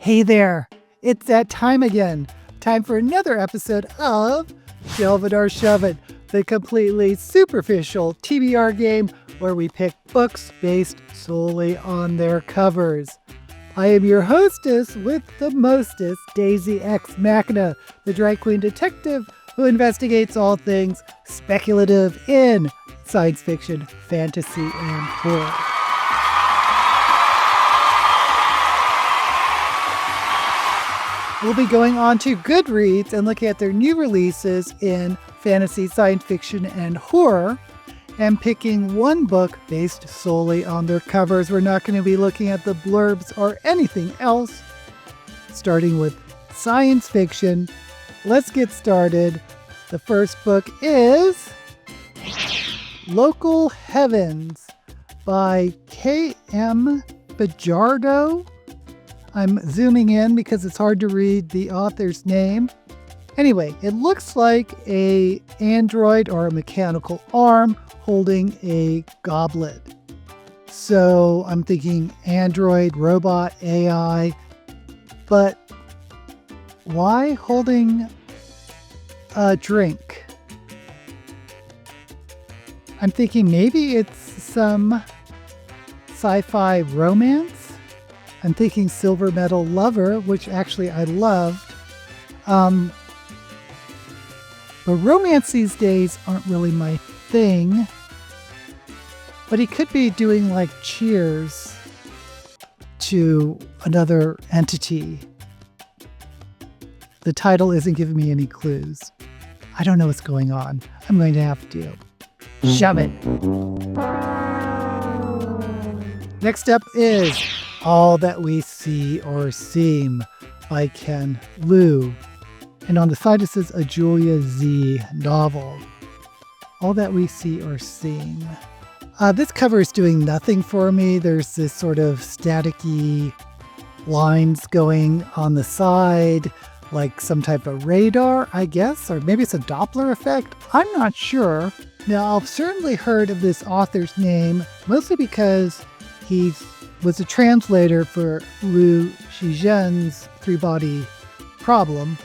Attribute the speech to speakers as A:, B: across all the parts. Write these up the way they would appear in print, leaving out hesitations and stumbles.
A: Hey there, it's that time again. Time for another episode of Shelved or Shove It, the completely superficial TBR game where we pick books based solely on their covers. I am your hostess with the mostest, Daisy X Machina, the drag queen detective who investigates all things speculative in science fiction, fantasy, and horror. We'll be going on to Goodreads and looking at their new releases in fantasy, science fiction, and horror, and picking one book based solely on their covers. We're not going to be looking at the blurbs or anything else. Starting with science fiction, let's get started. The first book is Local Heavens by K.M. Fajardo. I'm zooming in because it's hard to read the author's name. Anyway, it looks like an android or a mechanical arm holding a goblet. So I'm thinking android, robot, AI, but why holding a drink? I'm thinking maybe it's some sci-fi romance. I'm thinking Silver Medal Lover, which actually I loved. But romance these days aren't really my thing. But he could be doing like cheers to another entity. The title isn't giving me any clues. I don't know what's going on. I'm going to have to shove it. Next up is All That We See or Seem by Ken Liu. And on the side it says a Julia Z novel. All That We See or Seem. This cover is doing nothing for me. There's this sort of staticky lines going on the side, like some type of radar, I guess, or maybe it's a Doppler effect. I'm not sure. Now, I've certainly heard of this author's name, mostly because he was a translator for Liu Shizhen's Three-Body Problem.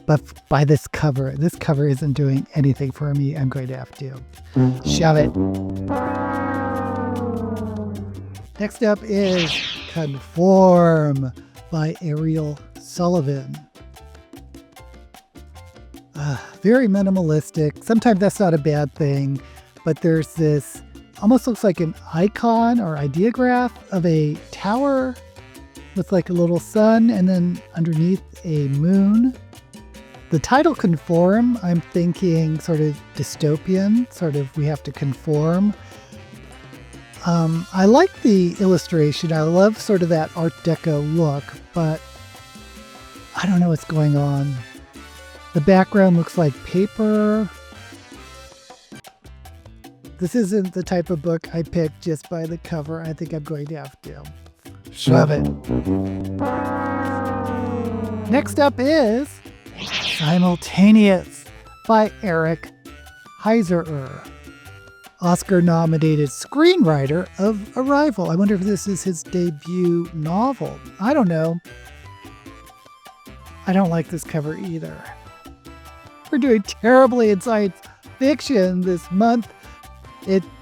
A: But by this cover isn't doing anything for me. I'm going to have to shove it. Next up is Conform by Ariel Sullivan. Very minimalistic. Sometimes that's not a bad thing, but there's this almost looks like an icon or ideograph of a tower with like a little sun and then underneath a moon. The title Conform, I'm thinking sort of dystopian, sort of we have to conform. I like the illustration. I love sort of that Art Deco look, but I don't know what's going on. The background looks like paper. This isn't the type of book I picked just by the cover. I think I'm going to have to shove it. Next up is Simultaneous by Eric Heiserer, Oscar-nominated screenwriter of Arrival. I wonder if this is his debut novel. I don't know. I don't like this cover either. We're doing terribly in science fiction this month.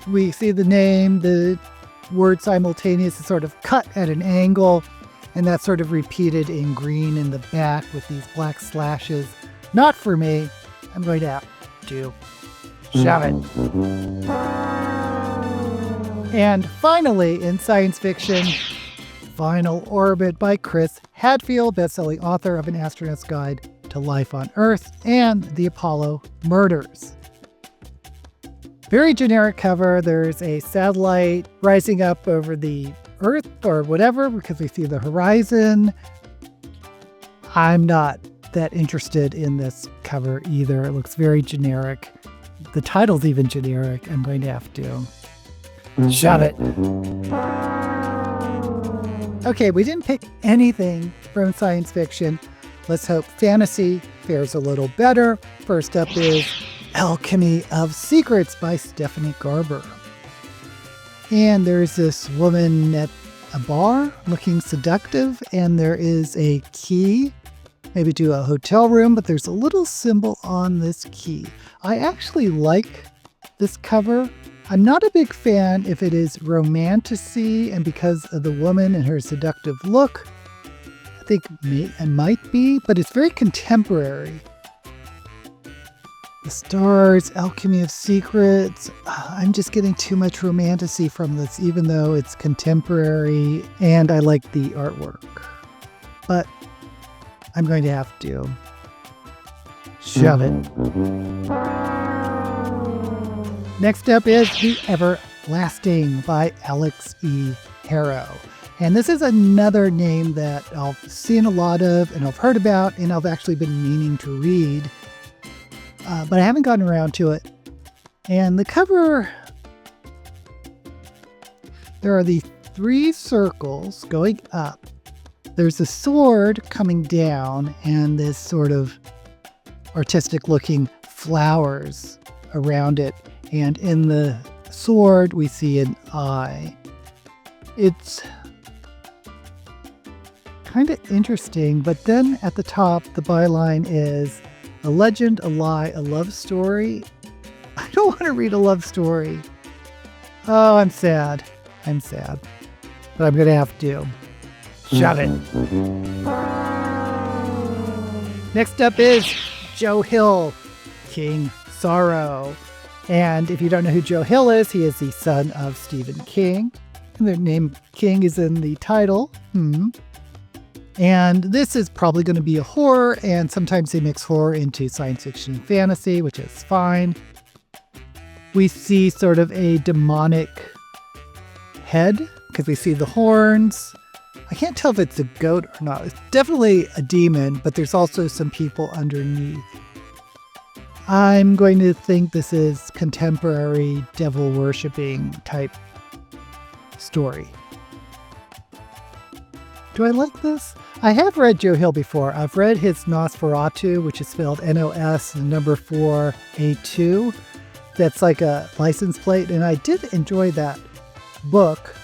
A: We see the name, the word simultaneous is sort of cut at an angle, and that's sort of repeated in green in the back with these black slashes. Not for me. I'm going to have to shove it. And finally, in science fiction, Final Orbit by Chris Hadfield, best-selling author of An Astronaut's Guide to Life on Earth and The Apollo Murders. Very generic cover. There's a satellite rising up over the Earth or whatever because we see the horizon. I'm not that interested in this cover either. It looks very generic. The title's even generic. I'm going to have to shove it. Okay, we didn't pick anything from science fiction. Let's hope fantasy fares a little better. First up is Alchemy of Secrets by Stephanie Garber. And there's this woman at a bar looking seductive, and there is a key, maybe to a hotel room, but there's a little symbol on this key. I actually like this cover. I'm not a big fan if it is romantasy, and because of the woman and her seductive look, I think it might be, but it's very contemporary. The stars, alchemy of secrets. I'm just getting too much romantasy from this, even though it's contemporary and I like the artwork. But I'm going to have to shove it. Next up is The Everlasting by Alex E. Harrow. And this is another name that I've seen a lot of and I've heard about and I've actually been meaning to read. But I haven't gotten around to it. And the cover, there are these 3 circles going up. There's a sword coming down and this sort of artistic looking flowers around it. And in the sword, we see an eye. It's kind of interesting, but then at the top, the byline is a legend, a lie, a love story. I don't want to read a love story. Oh, I'm sad. I'm sad. But I'm going to have to shove it. Next up is Joe Hill, King Sorrow. And if you don't know who Joe Hill is, he is the son of Stephen King. And the name King is in the title. And this is probably going to be a horror, and sometimes they mix horror into science fiction and fantasy, which is fine. We see sort of a demonic head, because we see the horns. I can't tell if it's a goat or not. It's definitely a demon, but there's also some people underneath. I'm going to think this is contemporary devil-worshipping type story. Do I like this? I have read Joe Hill before. I've read his Nosferatu, which is spelled N-O-S, the number 4, A-2. That's like a license plate, and I did enjoy that book.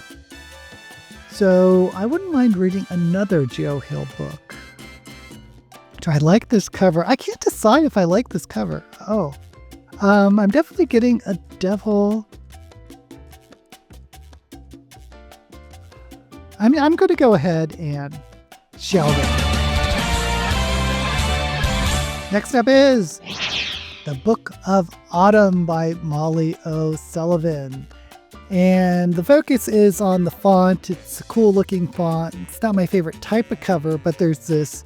A: So I wouldn't mind reading another Joe Hill book. Do I like this cover? I can't decide if I like this cover. Oh, I'm definitely getting a devil. I'm going to go ahead and shelve it. Next up is The Book of Autumn by Molly O'Sullivan. And the focus is on the font. It's a cool looking font. It's not my favorite type of cover, but there's this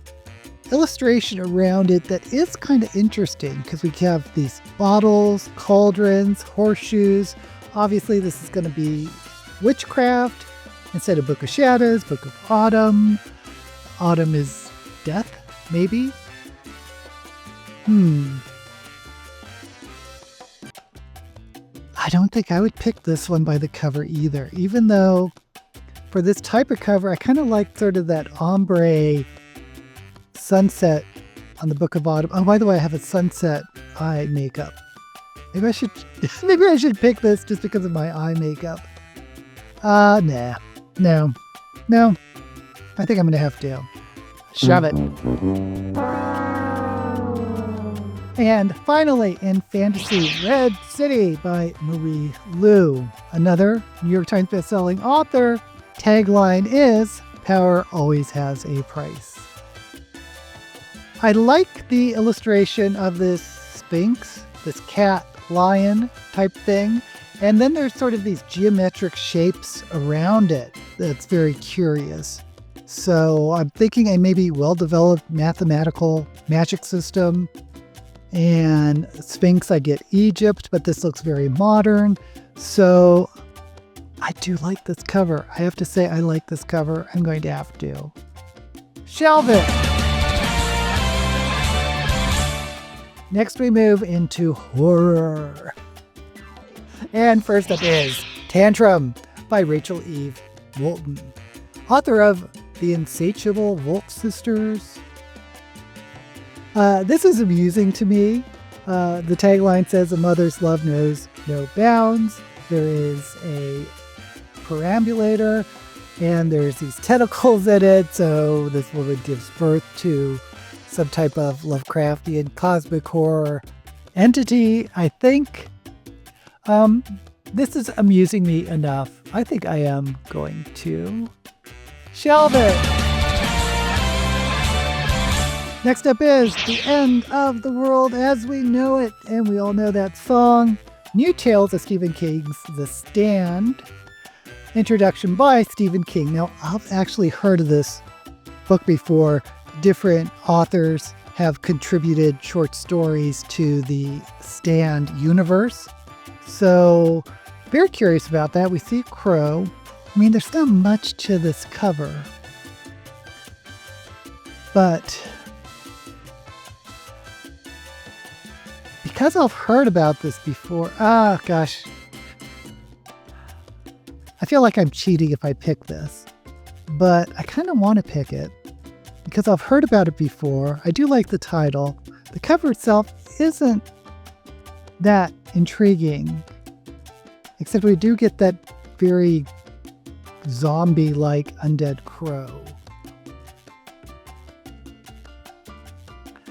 A: illustration around it that is kind of interesting because we have these bottles, cauldrons, horseshoes. Obviously, this is going to be witchcraft. Instead of Book of Shadows, Book of Autumn. Autumn is death, maybe? I don't think I would pick this one by the cover either, even though for this type of cover, I kind of like sort of that ombre sunset on the Book of Autumn. Oh, by the way, I have a sunset eye makeup. Maybe I should pick this just because of my eye makeup. Nah. No. I think I'm going to have to shove it. And finally, in fantasy, Red City by Marie Lu. Another New York Times bestselling author. Tagline is, "Power always has a price." I like the illustration of this sphinx, this cat lion type thing. And then there's sort of these geometric shapes around it that's very curious. So I'm thinking a maybe well-developed mathematical magic system. And Sphinx, I get Egypt, but this looks very modern. So I do like this cover. I have to say I like this cover. I'm going to have to shelve it. Next we move into horror. And first up is Tantrum by Rachel Eve Woolton, author of The Insatiable Wolf Sisters. This is amusing to me. The tagline says, "A mother's love knows no bounds." There is a perambulator, And there's these tentacles in it, so this woman gives birth to some type of Lovecraftian cosmic horror entity, I think. This is amusing me enough. I think I am going to shelve it. Next up is The End of the World as We Know It, and we all know that song. New Tales of Stephen King's The Stand. Introduction by Stephen King. Now, I've actually heard of this book before. Different authors have contributed short stories to the Stand universe. So, very curious about that. We see a crow. I mean, there's not much to this cover. But because I've heard about this before, gosh. I feel like I'm cheating if I pick this, but I kind of want to pick it because I've heard about it before. I do like the title. The cover itself isn't that intriguing, except we do get that very zombie-like undead crow.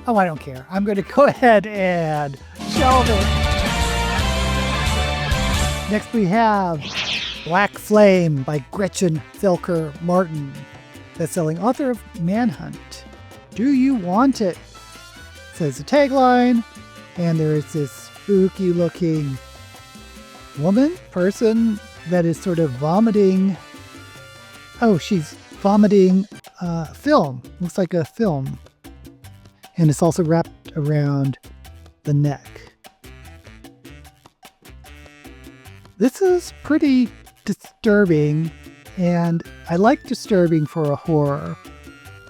A: Oh, I don't care. I'm going to go ahead and shelve it. Next we have Black Flame by Gretchen Felker Martin, best-selling author of Manhunt. Do you want it? Says the tagline, and there is this spooky-looking person that is sort of vomiting. Oh, she's vomiting film. Looks like a film. And it's also wrapped around the neck. This is pretty disturbing, and I like disturbing for a horror.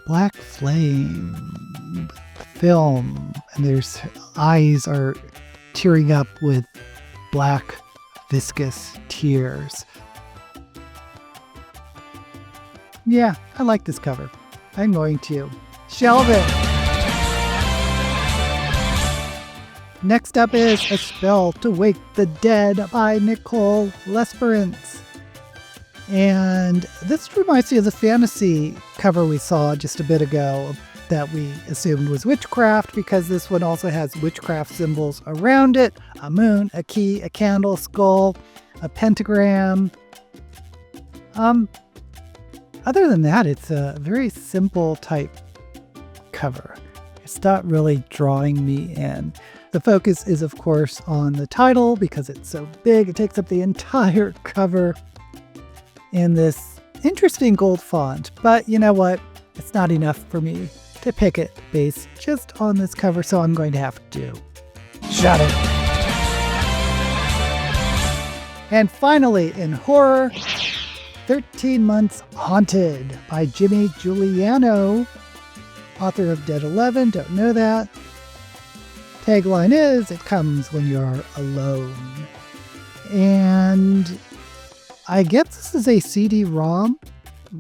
A: Black Flame film, and there's eyes are tearing up with black viscous tears. Yeah, I like this cover. I'm going to shelve it. Next up is A Spell to Wake the Dead by Nicole Lesperance. And this reminds me of the fantasy cover we saw just a bit ago that we assumed was witchcraft, because this one also has witchcraft symbols around it. A moon, a key, a candle, skull, a pentagram. Other than that, it's a very simple type cover. It's not really drawing me in. The focus is, of course, on the title because it's so big. It takes up the entire cover in this interesting gold font. But you know what? It's not enough for me to pick it based just on this cover, so I'm going to have to shut it. And finally, in horror, 13 Months Haunted by Jimmy Giuliano, author of Dead 11, don't know that. Tagline is, it comes when you're alone. And I guess this is a CD-ROM.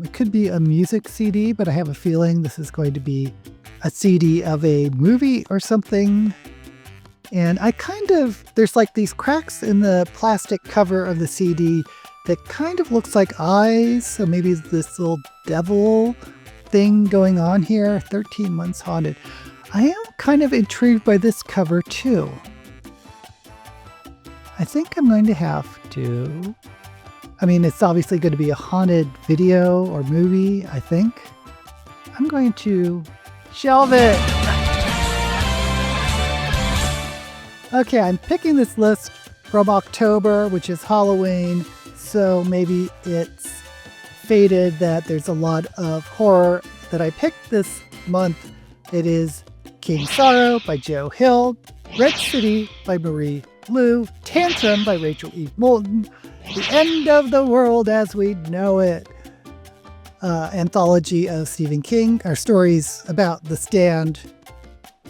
A: It could be a music CD, but I have a feeling this is going to be a CD of a movie or something. And there's like these cracks in the plastic cover of the CD that kind of looks like eyes. So maybe it's this little devil thing going on here. 13 Months Haunted. I am kind of intrigued by this cover too. I think I'm going to have to. I mean, it's obviously going to be a haunted video or movie, I think. I'm going to shelve it. Okay, I'm picking this list from October, which is Halloween. So maybe it's fated that there's a lot of horror that I picked this month. It is King Sorrow by Joe Hill, Red City by Marie Lu, Tantrum by Rachel E. Moulton, The End of the World as We Know It, anthology of Stephen King, or stories about The Stand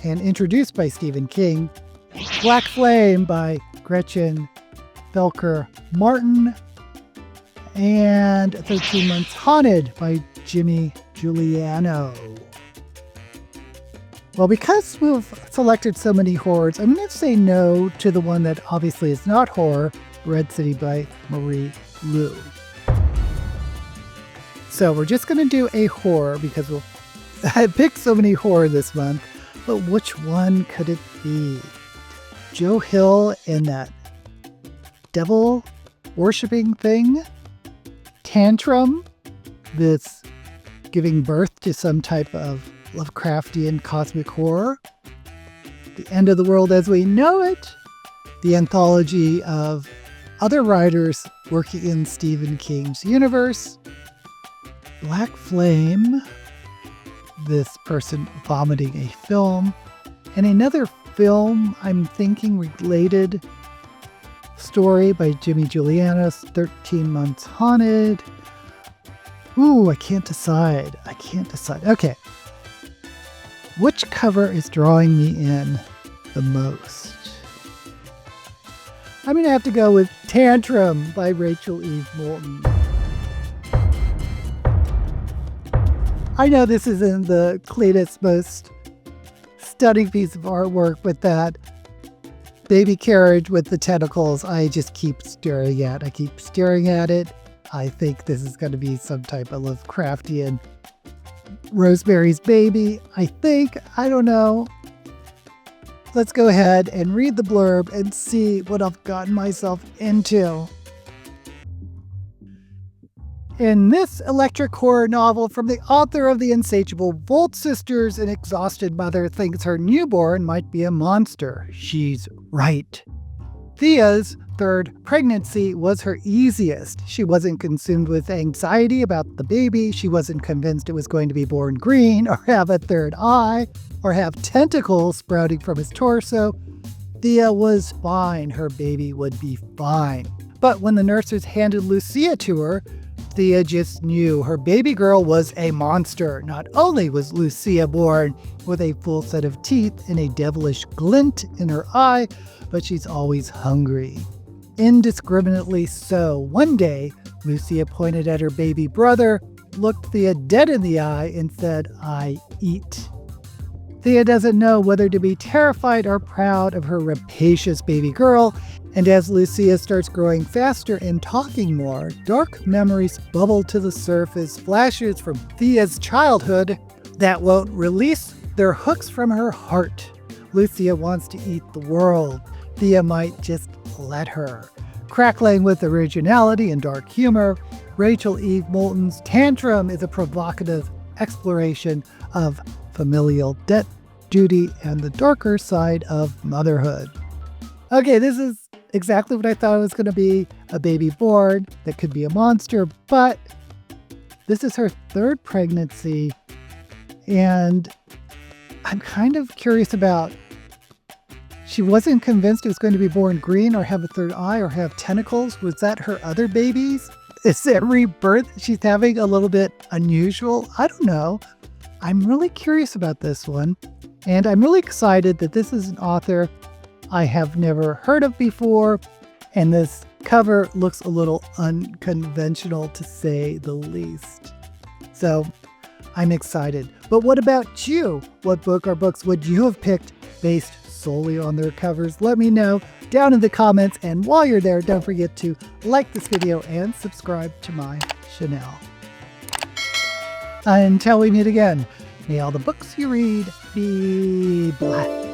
A: and introduced by Stephen King, Black Flame by Gretchen Felker Martin, and 13 Months Haunted by Jimmy Giuliano. Well, because we've selected so many horrors, I'm going to say no to the one that obviously is not horror, Red City by Marie Lu. So we're just going to do a horror because I picked so many horror this month. But which one could it be? Joe Hill and that devil worshipping thing? Tantrum that's giving birth to some type of Lovecraftian cosmic horror? The End of the World as We Know It? The anthology of other writers working in Stephen King's universe? Black Flame, this person vomiting a film, and another film I'm thinking related story by Jimmy Julianis, 13 Months Haunted. Ooh, I can't decide. Okay. Which cover is drawing me in the most? I'm going to have to go with Tantrum by Rachel Eve Moulton. I know this isn't the cleanest, most stunning piece of artwork, but that baby carriage with the tentacles, I just keep staring at. I keep staring at it. I think this is going to be some type of Lovecraftian Rosemary's Baby. I don't know. Let's go ahead and read the blurb and see what I've gotten myself into. In this electric horror novel from the author of The Insatiable Volt Sisters, an exhausted mother thinks her newborn might be a monster. She's right. Thea's third pregnancy was her easiest. She wasn't consumed with anxiety about the baby. She wasn't convinced it was going to be born green or have a third eye or have tentacles sprouting from his torso. Thea was fine. Her baby would be fine. But when the nurses handed Lucia to her, Thea just knew her baby girl was a monster. Not only was Lucia born with a full set of teeth and a devilish glint in her eye, but she's always hungry. Indiscriminately so. One day, Lucia pointed at her baby brother, looked Thea dead in the eye, and said, "I eat." Thea doesn't know whether to be terrified or proud of her rapacious baby girl, and as Lucia starts growing faster and talking more, dark memories bubble to the surface, flashes from Thea's childhood that won't release their hooks from her heart. Lucia wants to eat the world. Thea might just let her. Crackling with originality and dark humor, Rachel Eve Moulton's Tantrum is a provocative exploration of familial debt, duty, and the darker side of motherhood. Okay, this is exactly what I thought it was going to be. A baby born that could be a monster, but this is her third pregnancy, and I'm kind of curious about, she wasn't convinced it was going to be born green or have a third eye or have tentacles. Was that her other babies? Is it rebirth she's having a little bit unusual? I don't know. I'm really curious about this one, and I'm really excited that this is an author I have never heard of before, and this cover looks a little unconventional to say the least. So I'm excited. But what about you? What book or books would you have picked based solely on their covers? Let me know down in the comments, and while you're there, don't forget to like this video and subscribe to my channel. Until we meet again, may all the books you read be black.